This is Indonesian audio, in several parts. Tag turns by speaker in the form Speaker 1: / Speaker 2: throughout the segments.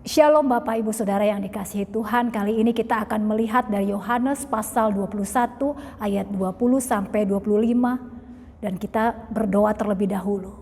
Speaker 1: Shalom Bapak Ibu Saudara yang dikasihi Tuhan. Kali ini kita akan melihat dari Yohanes pasal 21 ayat 20 sampai 25 dan kita berdoa terlebih dahulu.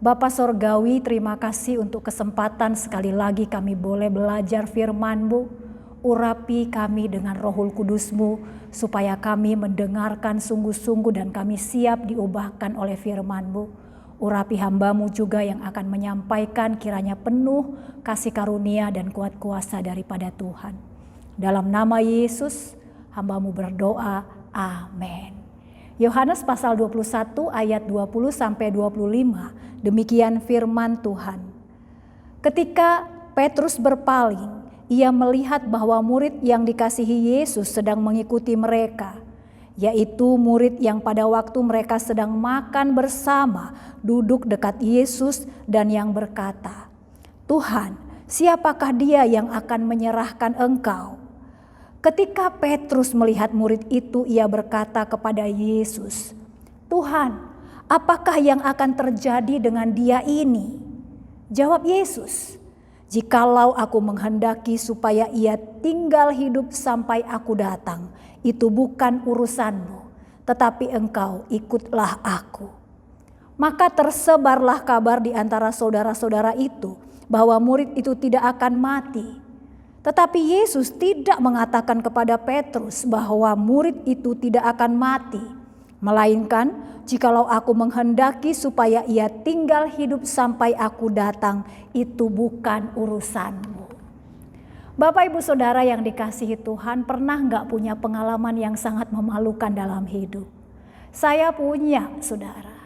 Speaker 1: Bapa Sorgawi, terima kasih untuk kesempatan sekali lagi kami boleh belajar firman-Mu. Urapi kami dengan Rohul Kudus-Mu supaya kami mendengarkan sungguh-sungguh dan kami siap diubahkan oleh firman-Mu. Urapi hamba-Mu juga yang akan menyampaikan, kiranya penuh kasih karunia dan kuat kuasa daripada Tuhan. Dalam nama Yesus hamba-Mu berdoa, amin. Yohanes pasal 21 ayat 20 sampai 25, demikian firman Tuhan. Ketika Petrus berpaling, ia melihat bahwa murid yang dikasihi Yesus sedang mengikuti mereka, yaitu murid yang pada waktu mereka sedang makan bersama duduk dekat Yesus dan yang berkata, "Tuhan, siapakah dia yang akan menyerahkan Engkau?" Ketika Petrus melihat murid itu, ia berkata kepada Yesus, "Tuhan, apakah yang akan terjadi dengan dia ini?" Jawab Yesus, "Jikalau aku menghendaki supaya ia tinggal hidup sampai aku datang, itu bukan urusanmu, tetapi engkau ikutlah aku." Maka tersebarlah kabar di antara saudara-saudara itu bahwa murid itu tidak akan mati. Tetapi Yesus tidak mengatakan kepada Petrus bahwa murid itu tidak akan mati, melainkan, "Jikalau aku menghendaki supaya ia tinggal hidup sampai aku datang, itu bukan urusanmu." Bapak Ibu Saudara yang dikasihi Tuhan, pernah gak punya pengalaman yang sangat memalukan dalam hidup? Saya punya, saudara.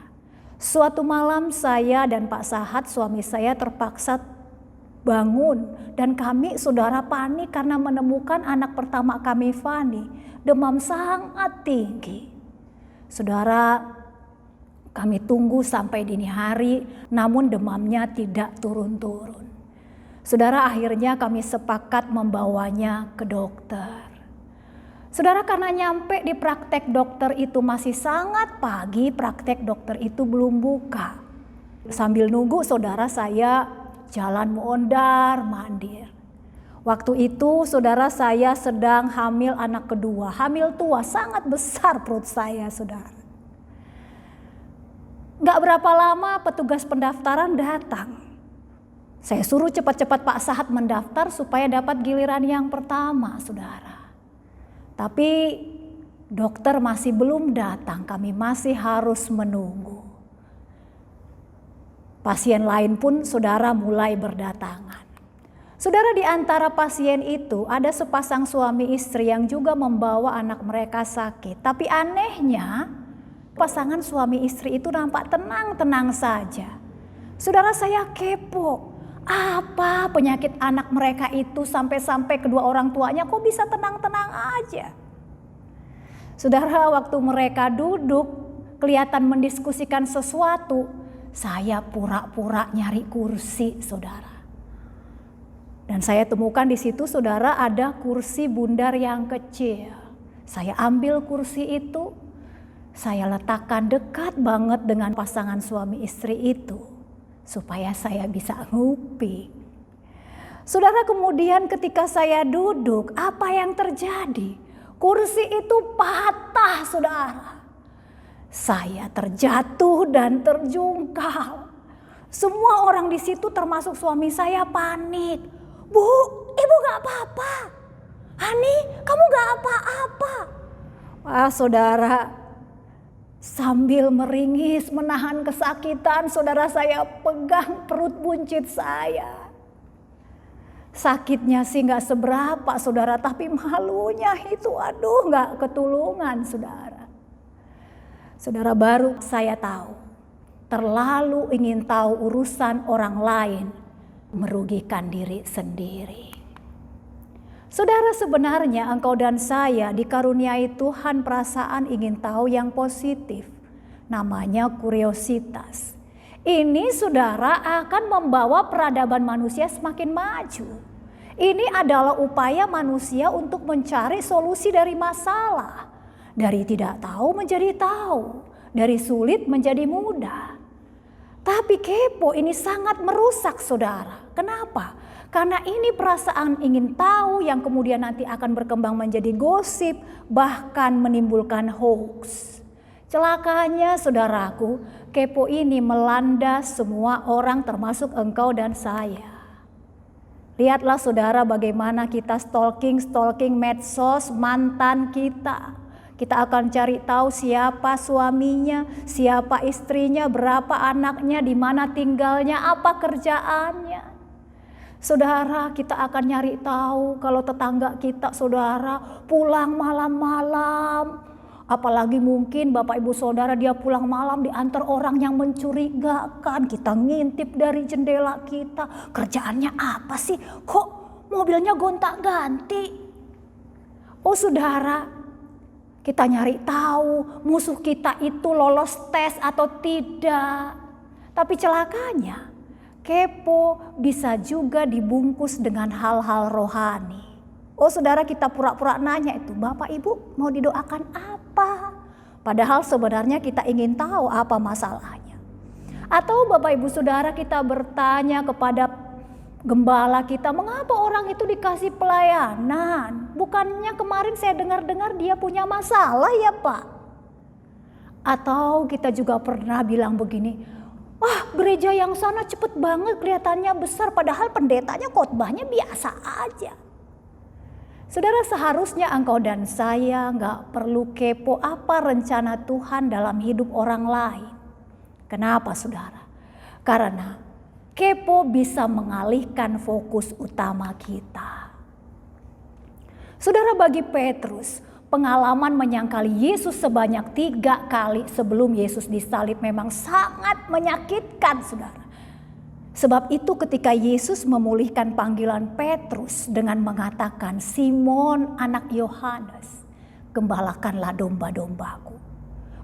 Speaker 1: Suatu malam saya dan Pak Sahat, suami saya, terpaksa bangun. Dan kami, saudara, panik karena menemukan anak pertama kami, Fani, demam sangat tinggi. Saudara, kami tunggu sampai dini hari, namun demamnya tidak turun-turun. Saudara, akhirnya kami sepakat membawanya ke dokter. Saudara, karena nyampe di praktek dokter itu masih sangat pagi, praktek dokter itu belum buka. Sambil nunggu, saudara, saya jalan mondar-mandir. Waktu itu, saudara, saya sedang hamil anak kedua, hamil tua, sangat besar perut saya, saudara. Gak berapa lama petugas pendaftaran datang. Saya suruh cepat-cepat Pak Sahat mendaftar supaya dapat giliran yang pertama, saudara. Tapi dokter masih belum datang, kami masih harus menunggu. Pasien lain pun, saudara, mulai berdatangan. Saudara, di antara pasien itu ada sepasang suami istri yang juga membawa anak mereka sakit. Tapi anehnya, pasangan suami istri itu nampak tenang-tenang saja. Saudara, saya kepo. Apa penyakit anak mereka itu sampai-sampai kedua orang tuanya kok bisa tenang-tenang aja? Saudara, waktu mereka duduk kelihatan mendiskusikan sesuatu, saya pura-pura nyari kursi, saudara. Dan saya temukan di situ, saudara, ada kursi bundar yang kecil. Saya ambil kursi itu, saya letakkan dekat banget dengan pasangan suami istri itu, supaya saya bisa nguping. Saudara, kemudian ketika saya duduk, apa yang terjadi? Kursi itu patah, saudara. Saya terjatuh dan terjungkal. Semua orang di situ termasuk suami saya panik. "Bu, ibu gak apa-apa. Hani, kamu gak apa-apa." Wah, saudara, sambil meringis menahan kesakitan, saudara, saya pegang perut buncit saya. Sakitnya sih gak seberapa, saudara, tapi malunya itu aduh gak ketulungan, saudara. Saudara, baru saya tahu, terlalu ingin tahu urusan orang lain merugikan diri sendiri. Saudara, sebenarnya engkau dan saya dikaruniai Tuhan perasaan ingin tahu yang positif. Namanya kuriositas. Ini, saudara, akan membawa peradaban manusia semakin maju. Ini adalah upaya manusia untuk mencari solusi dari masalah. Dari tidak tahu menjadi tahu. Dari sulit menjadi mudah. Tapi kepo ini sangat merusak, saudara. Kenapa? Karena ini perasaan ingin tahu yang kemudian nanti akan berkembang menjadi gosip, bahkan menimbulkan hoax. Celakanya saudaraku, kepo ini melanda semua orang termasuk engkau dan saya. Lihatlah saudara bagaimana kita stalking medsos mantan kita. Kita akan cari tahu siapa suaminya, siapa istrinya, berapa anaknya, di mana tinggalnya, apa kerjaannya. Saudara, kita akan nyari tahu kalau tetangga kita saudara pulang malam-malam. Apalagi mungkin Bapak Ibu Saudara dia pulang malam diantar orang yang mencurigakan. Kita ngintip dari jendela kita. Kerjaannya apa sih? Kok mobilnya gonta-ganti? Oh saudara, kita nyari tahu musuh kita itu lolos tes atau tidak. Tapi celakanya, kepo bisa juga dibungkus dengan hal-hal rohani. Oh saudara, kita pura-pura nanya itu, Bapak Ibu mau didoakan apa? Padahal sebenarnya kita ingin tahu apa masalahnya. Atau Bapak Ibu Saudara kita bertanya kepada gembala kita, mengapa orang itu dikasih pelayanan? Bukannya kemarin saya dengar-dengar dia punya masalah ya Pak? Atau kita juga pernah bilang begini, wah gereja yang sana cepet banget kelihatannya besar padahal pendetanya khotbahnya biasa aja. Saudara, seharusnya engkau dan saya gak perlu kepo apa rencana Tuhan dalam hidup orang lain. Kenapa saudara? Karena kepo bisa mengalihkan fokus utama kita. Saudara, bagi Petrus, pengalaman menyangkali Yesus sebanyak 3 kali sebelum Yesus disalib memang sangat menyakitkan saudara. Sebab itu ketika Yesus memulihkan panggilan Petrus dengan mengatakan, Simon anak Yohanes, gembalakanlah domba-dombaku.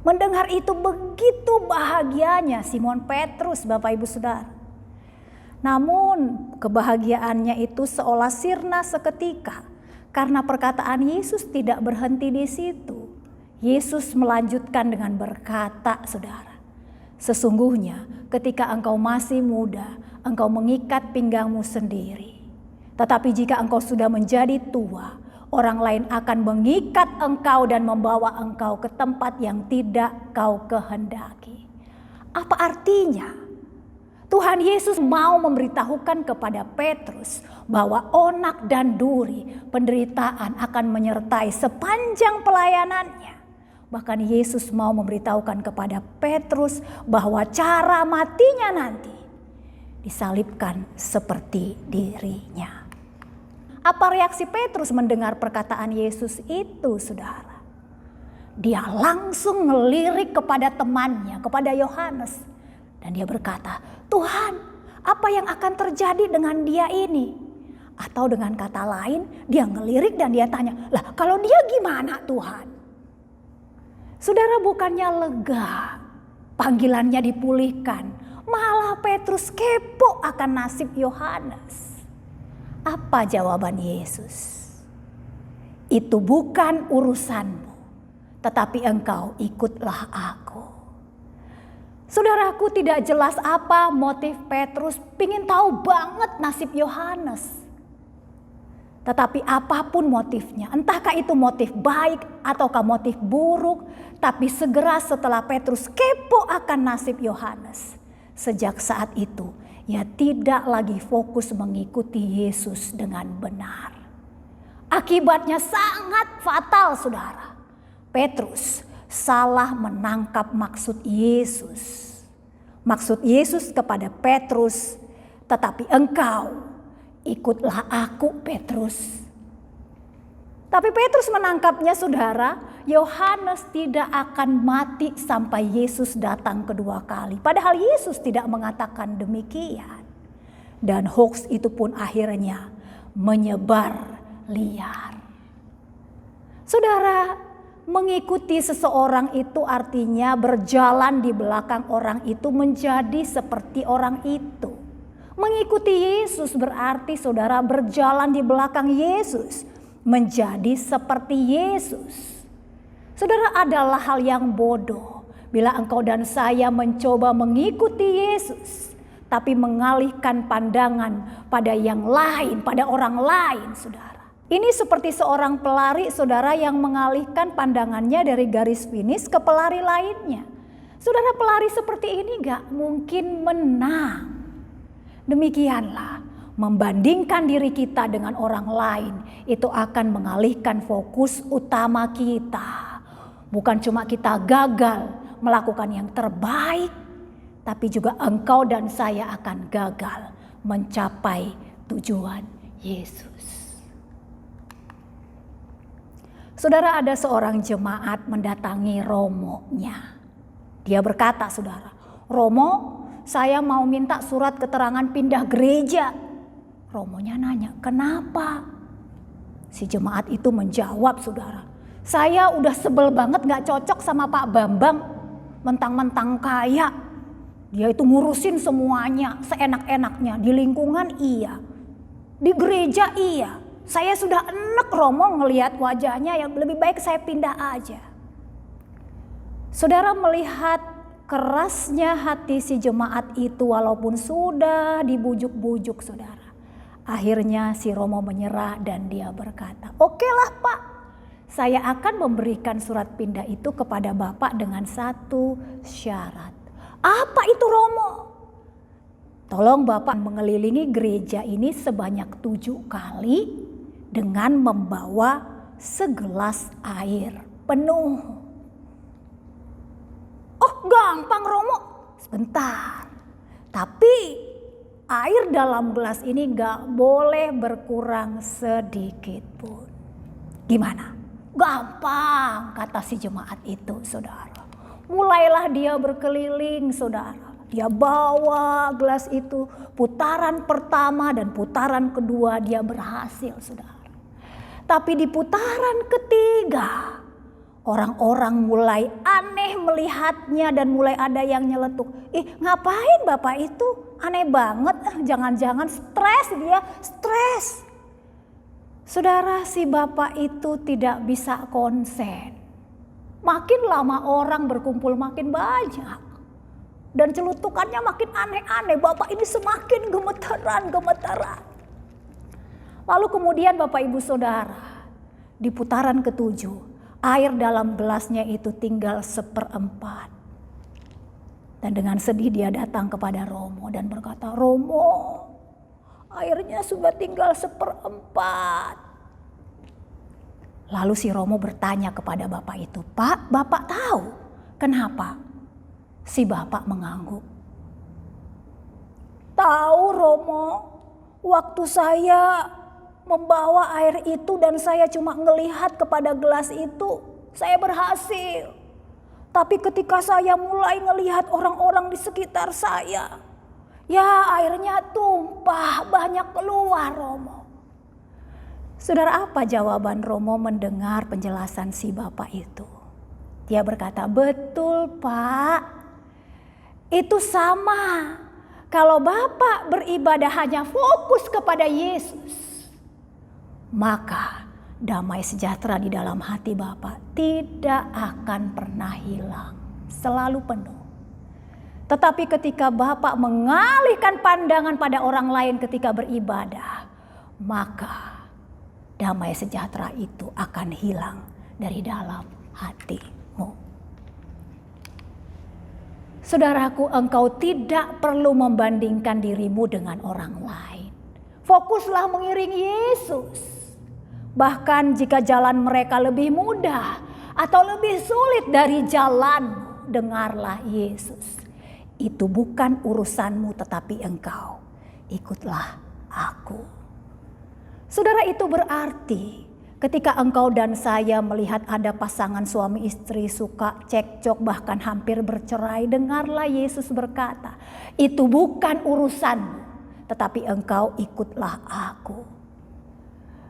Speaker 1: Mendengar itu begitu bahagianya Simon Petrus, Bapak Ibu Saudara. Namun kebahagiaannya itu seolah sirna seketika karena perkataan Yesus tidak berhenti di situ. Yesus melanjutkan dengan berkata, saudara, sesungguhnya ketika engkau masih muda, engkau mengikat pinggangmu sendiri. Tetapi jika engkau sudah menjadi tua, orang lain akan mengikat engkau dan membawa engkau ke tempat yang tidak kau kehendaki. Apa artinya? Tuhan Yesus mau memberitahukan kepada Petrus bahwa onak dan duri, penderitaan akan menyertai sepanjang pelayanannya. Bahkan Yesus mau memberitahukan kepada Petrus bahwa cara matinya nanti disalibkan seperti dirinya. Apa reaksi Petrus mendengar perkataan Yesus itu, saudara? Dia langsung ngelirik kepada temannya, kepada Yohanes. Dan dia berkata, Tuhan, apa yang akan terjadi dengan dia ini? Atau dengan kata lain, dia ngelirik dan dia tanya, lah kalau dia gimana Tuhan? Saudara, bukannya lega, panggilannya dipulihkan, malah Petrus kepo akan nasib Yohanes. Apa jawaban Yesus? Itu bukan urusanmu, tetapi engkau ikutlah aku. Saudaraku, tidak jelas apa motif Petrus pingin tahu banget nasib Yohanes. Tetapi apapun motifnya, entahkah itu motif baik ataukah motif buruk, tapi segera setelah Petrus kepo akan nasib Yohanes, sejak saat itu ia tidak lagi fokus mengikuti Yesus dengan benar. Akibatnya sangat fatal, saudara. Petrus salah menangkap maksud Yesus. Maksud Yesus kepada Petrus, tetapi engkau ikutlah aku Petrus. Tapi Petrus menangkapnya, saudara, Yohanes tidak akan mati sampai Yesus datang kedua kali. Padahal Yesus tidak mengatakan demikian. Dan hoax itu pun akhirnya menyebar liar. Saudara, mengikuti seseorang itu artinya berjalan di belakang orang itu menjadi seperti orang itu. Mengikuti Yesus berarti saudara berjalan di belakang Yesus, menjadi seperti Yesus. Saudara, adalah hal yang bodoh bila engkau dan saya mencoba mengikuti Yesus, tapi mengalihkan pandangan pada yang lain, pada orang lain, saudara. Ini seperti seorang pelari, saudara, yang mengalihkan pandangannya dari garis finish ke pelari lainnya. Saudara, pelari seperti ini gak mungkin menang. Demikianlah, membandingkan diri kita dengan orang lain itu akan mengalihkan fokus utama kita. Bukan cuma kita gagal melakukan yang terbaik, tapi juga engkau dan saya akan gagal mencapai tujuan Yesus. Saudara, ada seorang jemaat mendatangi romonya. Dia berkata, saudara, "Romo, saya mau minta surat keterangan pindah gereja." Romonya nanya, "Kenapa?" Si jemaat itu menjawab, saudara, "Saya udah sebel banget gak cocok sama Pak Bambang. Mentang-mentang kaya, dia itu ngurusin semuanya seenak-enaknya. Di lingkungan iya, di gereja iya. Saya sudah enek Romo ngelihat wajahnya, yang lebih baik saya pindah aja." Saudara, melihat kerasnya hati si jemaat itu walaupun sudah dibujuk-bujuk, saudara. Akhirnya si Romo menyerah dan dia berkata, "Okelah Pak, saya akan memberikan surat pindah itu kepada Bapak dengan satu syarat." "Apa itu, Romo?" "Tolong Bapak mengelilingi gereja ini sebanyak 7 kali dengan membawa segelas air penuh." "Oh, gampang Romo." "Sebentar. Tapi air dalam gelas ini gak boleh berkurang sedikit pun." "Gimana?" "Gampang," kata si jemaat itu, saudara. Mulailah dia berkeliling, saudara. Dia bawa gelas itu, putaran pertama dan putaran kedua dia berhasil, saudara. Tapi di putaran ketiga, orang-orang mulai aneh melihatnya dan mulai ada yang nyeletuk, "Ih, ngapain Bapak itu? Aneh banget, jangan-jangan stres dia, stres." Saudara, si Bapak itu tidak bisa konsen. Makin lama orang berkumpul makin banyak. Dan celutukannya makin aneh-aneh. Bapak ini semakin gemeteran. Lalu kemudian Bapak Ibu Saudara, di putaran ke-7, air dalam gelasnya itu tinggal 1/4. Dan dengan sedih dia datang kepada Romo dan berkata, "Romo, airnya sudah tinggal 1/4. Lalu si Romo bertanya kepada Bapak itu, "Pak, Bapak tahu kenapa?" Si Bapak mengangguk. "Tahu Romo, waktu saya membawa air itu dan saya cuma ngelihat kepada gelas itu, saya berhasil. Tapi ketika saya mulai ngelihat orang-orang di sekitar saya, ya airnya tumpah banyak keluar Romo." Saudara, apa jawaban Romo mendengar penjelasan si Bapak itu? Dia berkata, "Betul Pak, itu sama. Kalau Bapak beribadah hanya fokus kepada Yesus, maka damai sejahtera di dalam hati Bapak tidak akan pernah hilang, selalu penuh. Tetapi ketika Bapak mengalihkan pandangan pada orang lain ketika beribadah, maka damai sejahtera itu akan hilang dari dalam hatimu." Saudaraku, engkau tidak perlu membandingkan dirimu dengan orang lain. Fokuslah mengiringi Yesus. Bahkan jika jalan mereka lebih mudah atau lebih sulit dari jalanmu, dengarlah Yesus. Itu bukan urusanmu, tetapi engkau ikutlah aku. Saudara, itu berarti ketika engkau dan saya melihat ada pasangan suami istri suka cekcok bahkan hampir bercerai, dengarlah Yesus berkata, "Itu bukan urusanmu, tetapi engkau ikutlah aku."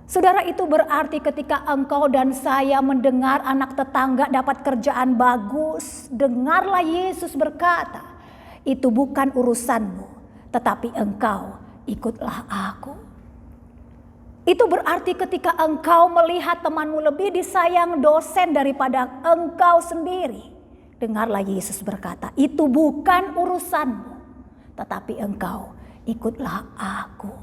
Speaker 1: Saudara, itu berarti ketika engkau dan saya mendengar anak tetangga dapat kerjaan bagus, dengarlah Yesus berkata, "Itu bukan urusanmu, tetapi engkau ikutlah aku." Itu berarti ketika engkau melihat temanmu lebih disayang dosen daripada engkau sendiri, dengarlah Yesus berkata, "Itu bukan urusanmu, tetapi engkau ikutlah aku.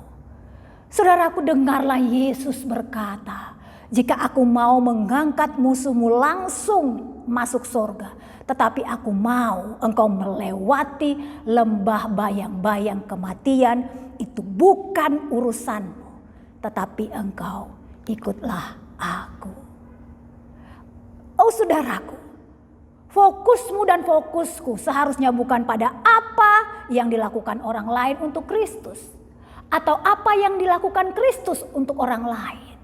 Speaker 1: Saudaraku, dengarlah Yesus berkata, jika aku mau mengangkat musuhmu langsung masuk surga, tetapi aku mau engkau melewati lembah bayang-bayang kematian, itu bukan urusanmu, tetapi engkau ikutlah aku. Oh saudaraku, fokusmu dan fokusku seharusnya bukan pada apa yang dilakukan orang lain untuk Kristus, atau apa yang dilakukan Kristus untuk orang lain.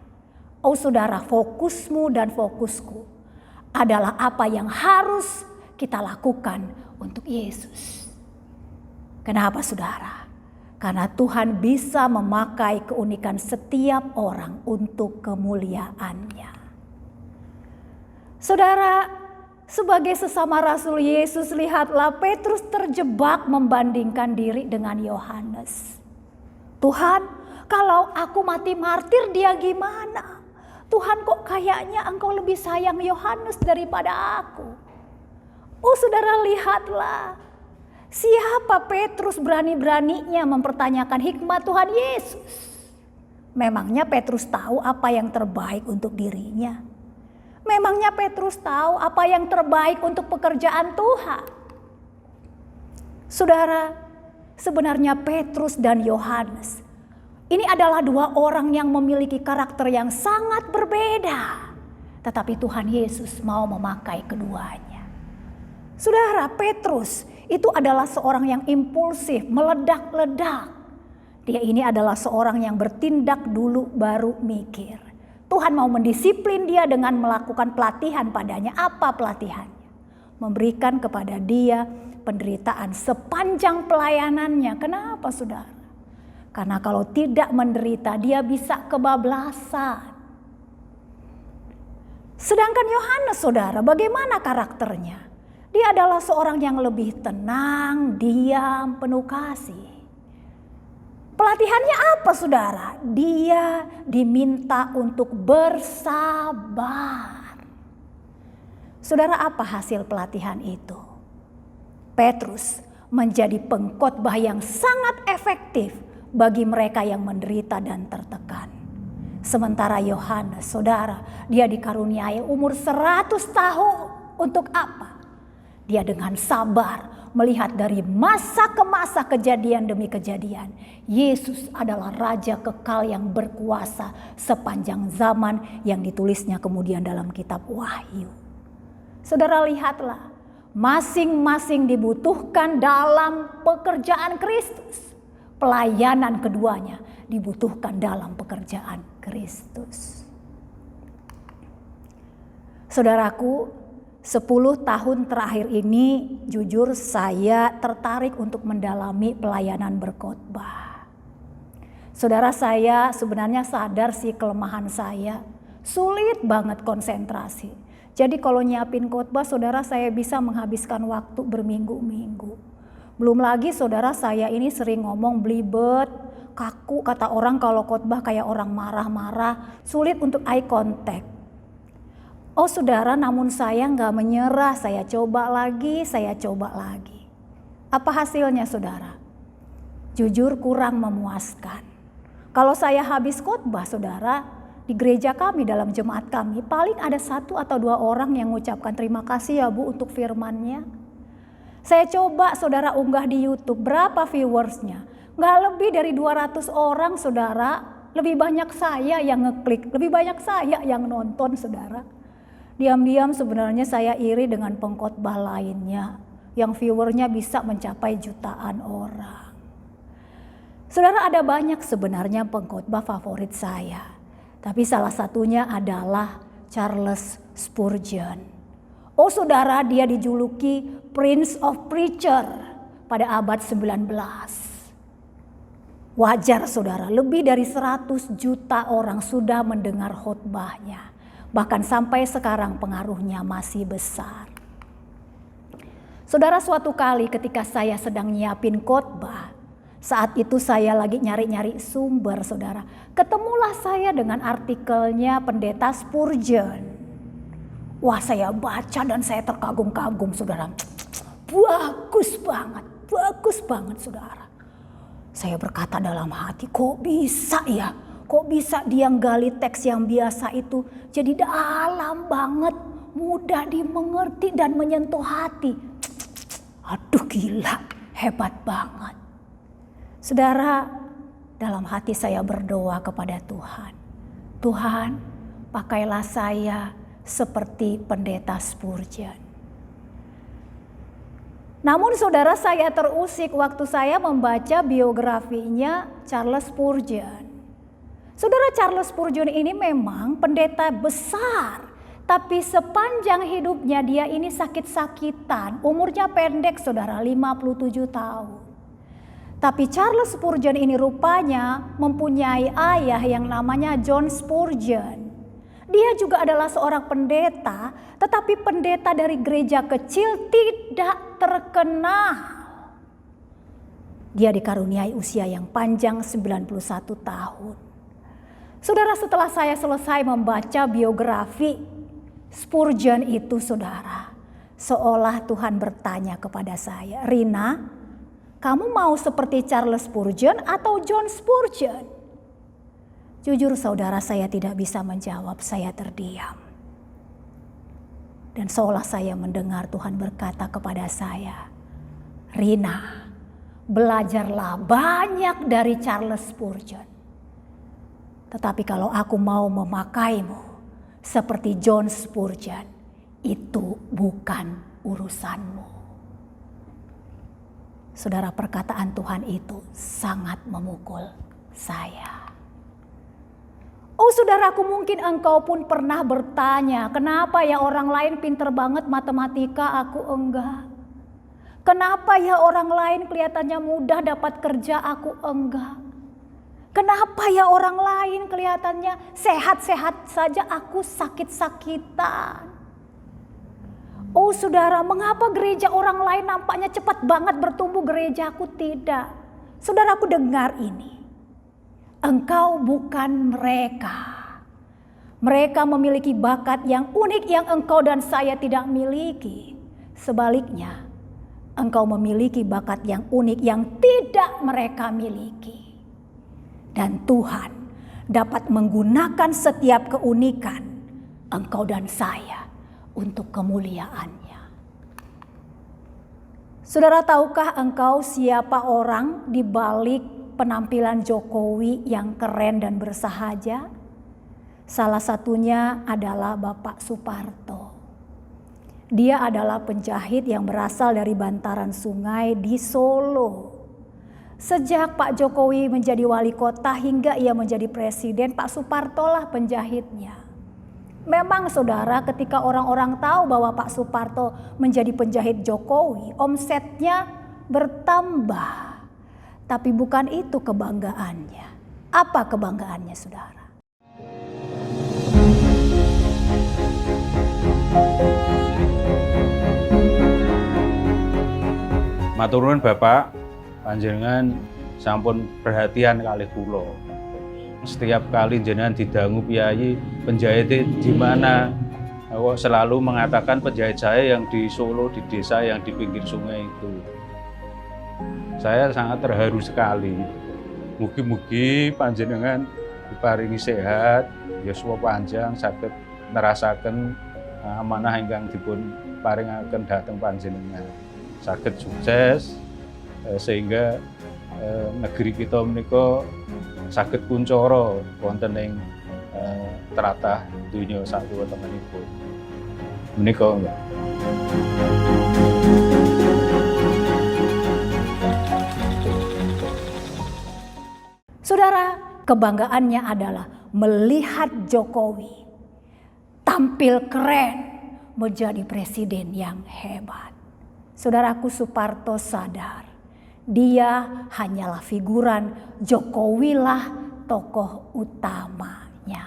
Speaker 1: Oh saudara, fokusmu dan fokusku adalah apa yang harus kita lakukan untuk Yesus. Kenapa saudara? Karena Tuhan bisa memakai keunikan setiap orang untuk kemuliaannya. Saudara, sebagai sesama Rasul Yesus, lihatlah Petrus terjebak membandingkan diri dengan Yohanes. Tuhan, kalau aku mati martir dia gimana? Tuhan, kok kayaknya engkau lebih sayang Yohanes daripada aku. Oh saudara, lihatlah. Siapa Petrus berani-beraninya mempertanyakan hikmat Tuhan Yesus? Memangnya Petrus tahu apa yang terbaik untuk dirinya? Memangnya Petrus tahu apa yang terbaik untuk pekerjaan Tuhan? Saudara, sebenarnya Petrus dan Yohanes ini adalah dua orang yang memiliki karakter yang sangat berbeda. Tetapi Tuhan Yesus mau memakai keduanya. Saudara, Petrus itu adalah seorang yang impulsif, meledak-ledak. Dia ini adalah seorang yang bertindak dulu baru mikir. Tuhan mau mendisiplin dia dengan melakukan pelatihan padanya. Apa pelatihannya? Memberikan kepada dia penderitaan sepanjang pelayanannya. Kenapa saudara? Karena kalau tidak menderita dia bisa kebablasan. Sedangkan Yohanes saudara, bagaimana karakternya? Dia adalah seorang yang lebih tenang, diam, penuh kasih. Pelatihannya apa saudara? Dia diminta untuk bersabar. Saudara, apa hasil pelatihan itu? Petrus menjadi pengkhotbah yang sangat efektif bagi mereka yang menderita dan tertekan. Sementara Yohanes, saudara, dia dikaruniai umur 100 tahun. Untuk apa? Dia dengan sabar melihat dari masa ke masa, kejadian demi kejadian. Yesus adalah Raja kekal yang berkuasa sepanjang zaman yang ditulisnya kemudian dalam kitab Wahyu. Saudara, lihatlah, masing-masing dibutuhkan dalam pekerjaan Kristus. Pelayanan keduanya dibutuhkan dalam pekerjaan Kristus. Saudaraku, 10 tahun terakhir ini jujur saya tertarik untuk mendalami pelayanan berkhotbah. Saudara, saya sebenarnya sadar sih kelemahan saya. Sulit banget konsentrasi. Jadi kalau nyiapin khotbah saudara, saya bisa menghabiskan waktu berminggu-minggu. Belum lagi saudara, saya ini sering ngomong belibet, kaku, kata orang kalau khotbah kayak orang marah-marah, sulit untuk eye contact. Oh saudara, namun saya nggak menyerah, saya coba lagi. Apa hasilnya saudara? Jujur kurang memuaskan. Kalau saya habis khotbah saudara, di gereja kami, dalam jemaat kami, paling ada 1 atau 2 orang yang mengucapkan terima kasih ya Bu untuk firman-Nya. Saya coba saudara unggah di YouTube, berapa viewersnya? Nggak lebih dari 200 orang saudara, lebih banyak saya yang ngeklik, lebih banyak saya yang nonton saudara. Diam-diam sebenarnya saya iri dengan pengkhotbah lainnya yang viewernya bisa mencapai jutaan orang. Saudara, ada banyak sebenarnya pengkhotbah favorit saya. Tapi salah satunya adalah Charles Spurgeon. Oh saudara, dia dijuluki Prince of Preacher pada abad 19. Wajar saudara, lebih dari 100 juta orang sudah mendengar khotbahnya. Bahkan sampai sekarang pengaruhnya masih besar. Saudara, suatu kali ketika saya sedang nyiapin khotbah, saat itu saya lagi nyari-nyari sumber saudara. Ketemulah saya dengan artikelnya Pendeta Spurgeon. Wah, saya baca dan saya terkagum-kagum saudara. Bagus banget. Bagus banget saudara. Saya berkata dalam hati, kok bisa ya? Kok bisa dia gali teks yang biasa itu jadi dalam banget, mudah dimengerti dan menyentuh hati. Aduh gila, hebat banget. Saudara, dalam hati saya berdoa kepada Tuhan. Tuhan, pakailah saya seperti pendeta Spurgeon. Namun saudara, saya terusik waktu saya membaca biografinya Charles Spurgeon. Saudara, Charles Spurgeon ini memang pendeta besar, tapi sepanjang hidupnya dia ini sakit-sakitan. Umurnya pendek saudara, 57 tahun. Tapi Charles Spurgeon ini rupanya mempunyai ayah yang namanya John Spurgeon. Dia juga adalah seorang pendeta, tetapi pendeta dari gereja kecil tidak terkenal. Dia dikaruniai usia yang panjang 91 tahun. Saudara, setelah saya selesai membaca biografi Spurgeon itu saudara, seolah Tuhan bertanya kepada saya, Rina, kamu mau seperti Charles Spurgeon atau John Spurgeon? Jujur saudara, saya tidak bisa menjawab, saya terdiam. Dan seolah saya mendengar Tuhan berkata kepada saya, Rina, belajarlah banyak dari Charles Spurgeon. Tetapi kalau aku mau memakaimu seperti John Spurgeon, itu bukan urusanmu. Saudara, perkataan Tuhan itu sangat memukul saya. Oh saudaraku, mungkin engkau pun pernah bertanya, kenapa ya orang lain pinter banget matematika, aku enggak? Kenapa ya orang lain kelihatannya mudah dapat kerja, aku enggak? Kenapa ya orang lain kelihatannya sehat-sehat saja, aku sakit-sakitan? Oh saudara, mengapa gereja orang lain nampaknya cepat banget bertumbuh, gereja aku tidak? Saudaraku, dengar ini. Engkau bukan mereka. Mereka memiliki bakat yang unik yang engkau dan saya tidak miliki. Sebaliknya, engkau memiliki bakat yang unik yang tidak mereka miliki. Dan Tuhan dapat menggunakan setiap keunikan engkau dan saya untuk kemuliaannya. Saudara, tahukah engkau siapa orang di balik penampilan Jokowi yang keren dan bersahaja? Salah satunya adalah Bapak Suparto. Dia adalah penjahit yang berasal dari bantaran sungai di Solo. Sejak Pak Jokowi menjadi wali kota hingga ia menjadi presiden, Pak Suparto lah penjahitnya. Memang saudara, ketika orang-orang tahu bahwa Pak Suparto menjadi penjahit Jokowi, omsetnya bertambah. Tapi bukan itu kebanggaannya. Apa kebanggaannya saudara?
Speaker 2: Matur nuwun Bapak, panjenengan sampun perhatian kalih kula. Setiap kali jenengan didangu piyayi penjahit di mana, kok selalu mengatakan penjahit saya yang di Solo, di desa yang di pinggir sungai itu. Saya sangat terharu sekali. Mugi-mugi panjenengan diparingi sehat, yuswa panjang, saged nerasaken amanah ingkang dipun paringaken dhateng panjenengan. Saged sukses sehingga negeri kita menika saged kuncara wonten ing tlatah donya sakiwa temenipun. Menika nggih.
Speaker 1: Saudara, kebanggaannya adalah melihat Jokowi tampil keren menjadi presiden yang hebat. Saudaraku, Suparto sadar dia hanyalah figuran, Jokowi lah tokoh utamanya.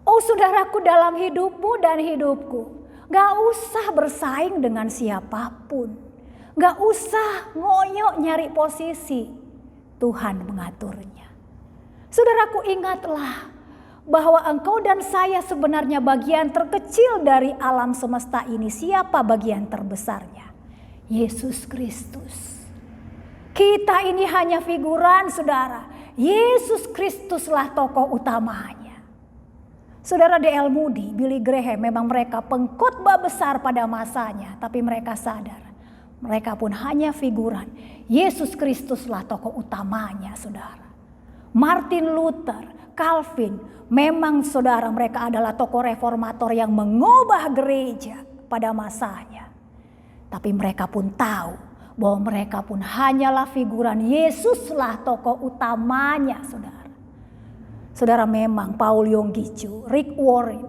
Speaker 1: Oh saudaraku, dalam hidupmu dan hidupku, gak usah bersaing dengan siapapun, gak usah ngoyo nyari posisi. Tuhan mengaturnya. Saudaraku, ingatlah bahwa engkau dan saya sebenarnya bagian terkecil dari alam semesta ini. Siapa bagian terbesarnya? Yesus Kristus. Kita ini hanya figuran, saudara. Yesus Kristuslah tokoh utamanya. Saudara D.L. Moody, Billy Graham, memang mereka pengkhotbah besar pada masanya, tapi mereka sadar mereka pun hanya figuran. Yesus Kristuslah tokoh utamanya, saudara. Martin Luther, Calvin, memang saudara mereka adalah tokoh reformator yang mengubah gereja pada masanya. Tapi mereka pun tahu bahwa mereka pun hanyalah figuran. Yesuslah tokoh utamanya, saudara. Saudara, memang Paul Yonggi Cho, Rick Warren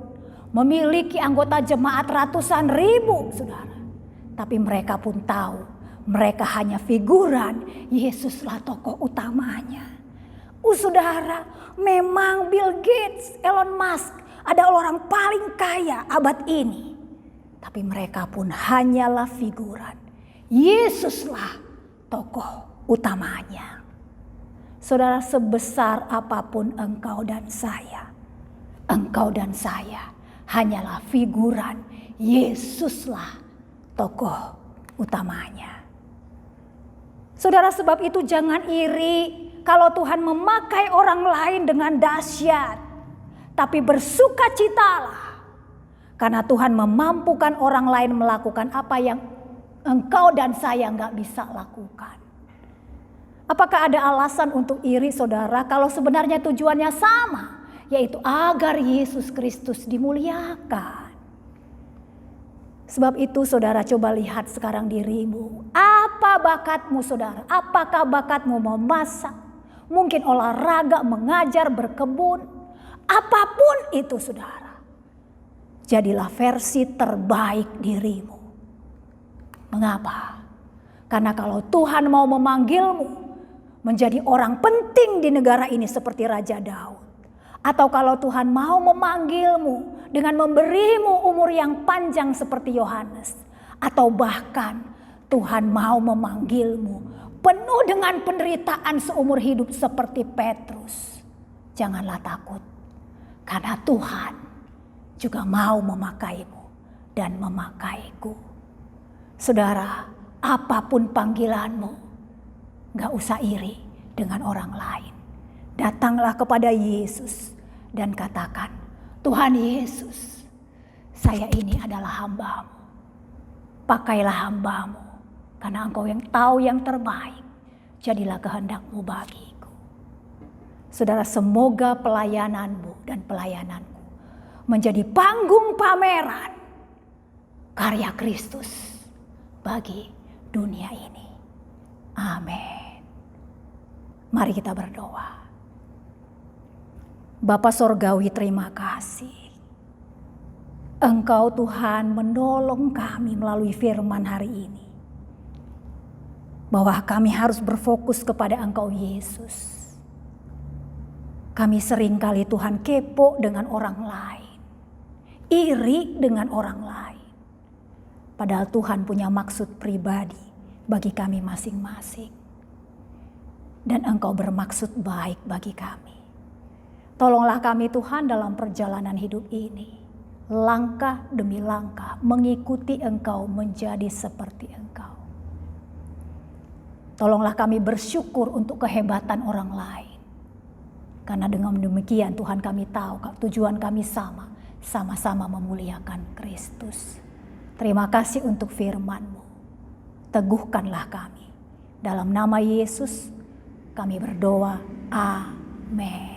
Speaker 1: memiliki anggota jemaat ratusan ribu, saudara. Tapi mereka pun tahu mereka hanya figuran. Yesuslah tokoh utamanya. Saudara, memang Bill Gates, Elon Musk adalah orang paling kaya abad ini. Tapi mereka pun hanyalah figuran. Yesuslah tokoh utamanya. Saudara, sebesar apapun engkau dan saya hanyalah figuran. Yesuslah tokoh utamanya. Saudara, sebab itu jangan iri kalau Tuhan memakai orang lain dengan dahsyat. Tapi bersukacitalah karena Tuhan memampukan orang lain melakukan apa yang engkau dan saya nggak bisa lakukan. Apakah ada alasan untuk iri, saudara, kalau sebenarnya tujuannya sama, yaitu agar Yesus Kristus dimuliakan? Sebab itu saudara, coba lihat sekarang dirimu. Apa bakatmu, saudara? Apakah bakatmu memasak? Mungkin olahraga, mengajar, berkebun. Apapun itu, saudara. Jadilah versi terbaik dirimu. Mengapa? Karena kalau Tuhan mau memanggilmu menjadi orang penting di negara ini seperti Raja Daud. Atau kalau Tuhan mau memanggilmu dengan memberimu umur yang panjang seperti Yohanes. Atau bahkan Tuhan mau memanggilmu penuh dengan penderitaan seumur hidup seperti Petrus. Janganlah takut. Karena Tuhan juga mau memakaimu dan memakaiku. Saudara, apapun panggilanmu, gak usah iri dengan orang lain. Datanglah kepada Yesus dan katakan, Tuhan Yesus, saya ini adalah hamba-Mu. Pakailah hamba-Mu, karena Engkau yang tahu yang terbaik. Jadilah kehendak-Mu bagiku. Saudara, semoga pelayananmu dan pelayananku menjadi panggung pameran karya Kristus bagi dunia ini. Amin. Mari kita berdoa. Bapa Sorgawi, terima kasih. Engkau Tuhan menolong kami melalui firman hari ini. Bahwa kami harus berfokus kepada Engkau Yesus. Kami seringkali Tuhan kepo dengan orang lain. Iri dengan orang lain. Padahal Tuhan punya maksud pribadi bagi kami masing-masing. Dan Engkau bermaksud baik bagi kami. Tolonglah kami Tuhan dalam perjalanan hidup ini. Langkah demi langkah mengikuti Engkau menjadi seperti Engkau. Tolonglah kami bersyukur untuk kehebatan orang lain. Karena dengan demikian Tuhan kami tahu tujuan kami sama. Sama-sama memuliakan Kristus. Terima kasih untuk firman-Mu. Teguhkanlah kami. Dalam nama Yesus kami berdoa. Amin.